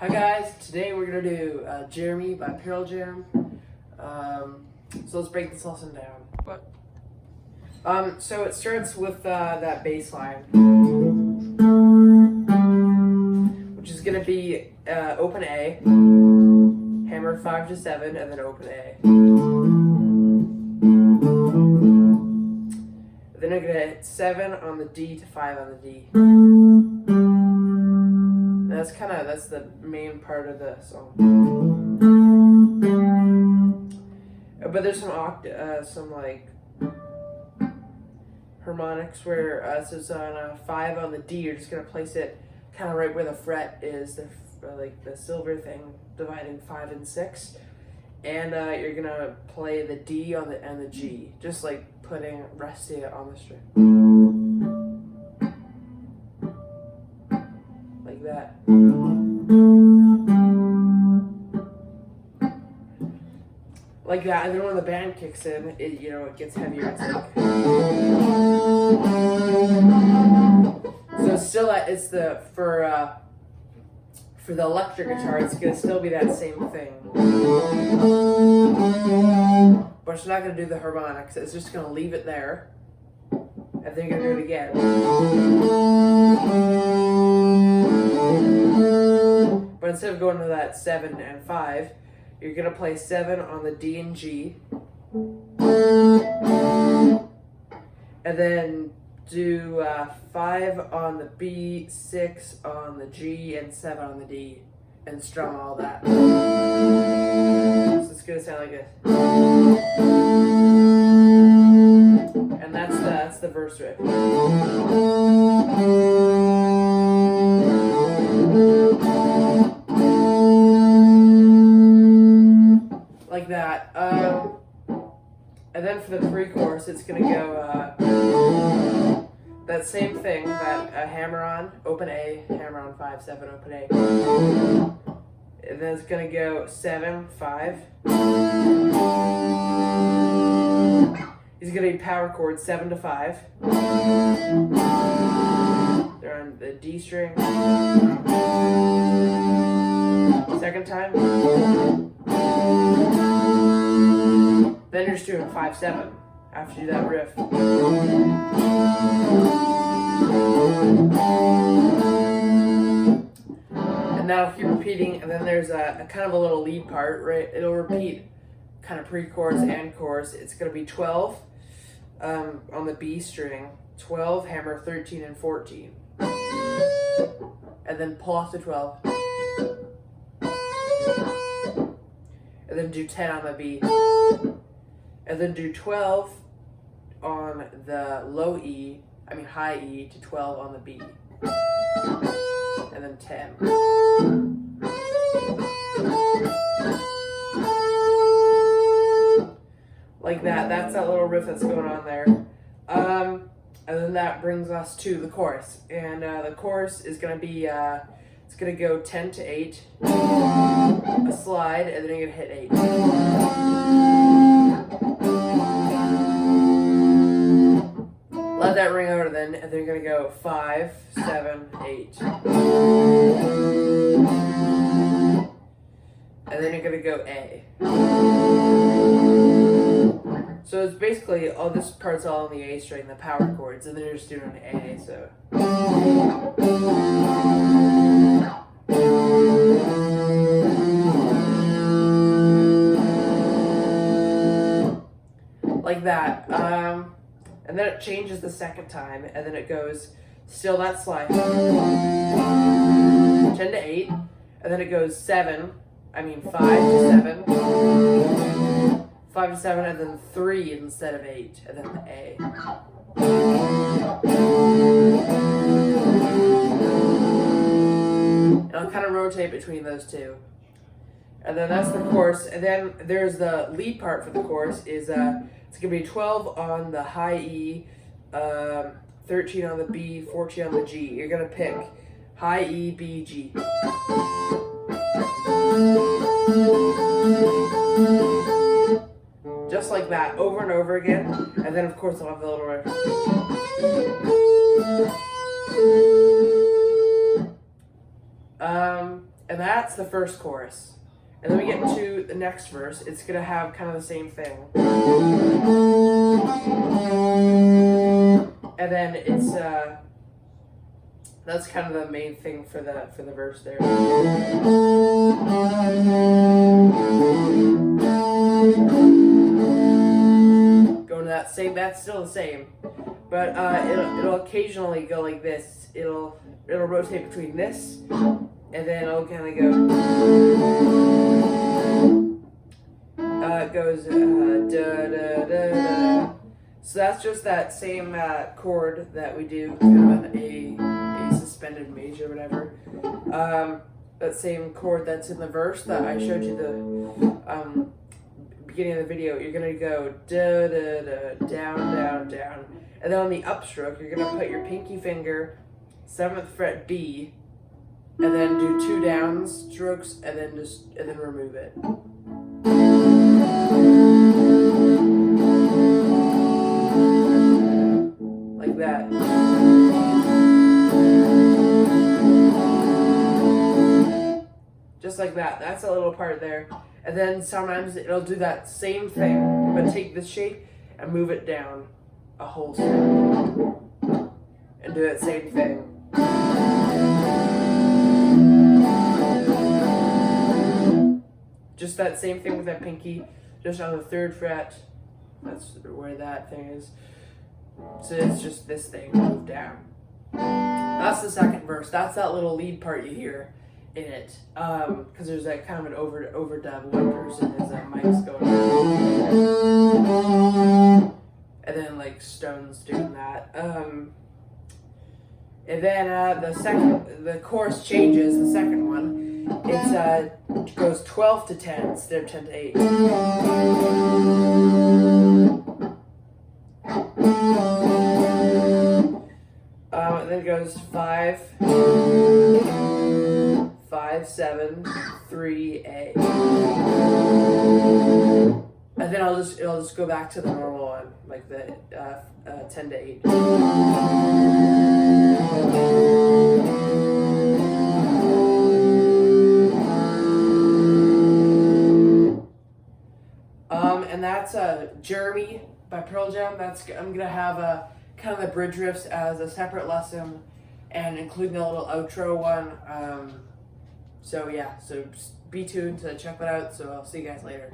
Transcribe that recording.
Hi guys, today we're gonna do Jeremy by Pearl Jam. So let's break this lesson down. So it starts with that bass line, which is gonna be open A, hammer 5 to 7, and then open A. Then I'm gonna hit 7 on the D to 5 on the D. That's the main part of the song. But there's some like harmonics where so it's on 5 on the D. You're just gonna place it kind of right where the fret is, the silver thing dividing 5 and 6, and you're gonna play the D on the and the G, just like resting it on the string. Like that. Like that, and then when the band kicks in, it gets heavier. It's like so still it's the for the electric guitar, it's gonna still be that same thing, but it's not gonna do the harmonics. It's just gonna leave it there, and then you're gonna do it again. But instead of going to that 7 and 5, you're gonna play 7 on the D and G, and then do 5 on the B, 6 on the G, and 7 on the D, and strum all that. So it's gonna sound like this. And that's the verse riff. Like that. And then for the pre-chorus, it's gonna go that same thing, that hammer on, open A, hammer on 5, 7, open A. And then it's gonna go 7, 5. These are gonna be power chords, 7 to 5. They're on the D string. Second time. Then you're just doing 5, 7 after you do that riff. And that'll keep repeating, and then there's a kind of a little lead part, right? It'll repeat kind of pre-chorus and chorus. It's going to be 12 on the B string, 12, hammer 13 and 14. And then pull off the 12. And then do 10 on the B. And then do 12 on the high E to 12 on the B. And then 10. Like that. That's that little riff that's going on there. And then that brings us to the chorus. And the chorus is going to be, it's going to go 10 to 8, a slide, and then you're going to hit 8. Let that ring out, and then you're going to go 5, 7, 8. And then you're going to go A. So it's basically, all this part's all on the A string, the power chords, and then you're just doing an A, so. Like that. And then it changes the second time, and then it goes, still that slide. 10 to 8, and then it goes 5 to 7. 5 to 7, and then 3 instead of 8, and then the A. And I'll kind of rotate between those two. And then that's the chorus, and then there's the lead part for the chorus is it's going to be 12 on the high E, 13 on the B, 14 on the G. You're going to pick high E, B, G. Just like that, over and over again. And then, of course, I'll have the little riff. And that's the first chorus. And then we get to the next verse. It's gonna have kind of the same thing. And then it's that's kind of the main thing for the verse there. Going to that same. That's still the same, but it'll occasionally go like this. It'll rotate between this, and then it'll kind of go. It goes da da da da. So that's just that same chord that we do, kind of a suspended major, or whatever. That same chord that's in the verse that I showed you the beginning of the video. You're gonna go da da da, down down down, and then on the upstroke, you're gonna put your pinky finger 7th fret B, and then do 2 down strokes, and then remove it. Like that. Just like that. That's a little part there. And then sometimes it'll do that same thing, but take this shape and move it down a whole step. And do that same thing. Just that same thing with that pinky, just on the 3rd fret. That's where that thing is. So it's just this thing moved down. That's the second verse. That's that little lead part you hear in it. Because there's like kind of an overdub. One person is mic's going on. And then like Stone's doing that. And then the chorus changes, the second one. It goes 12 to 10 instead of 10 to 8. And then it goes 5, 5, 7, 3, A. And then it'll just go back to the normal one, like the 10 to 8. And that's Jeremy by Pearl Jam. I'm gonna have kind of the bridge riffs as a separate lesson, and including the little outro one. So yeah, so be tuned to check that out. So I'll see you guys later.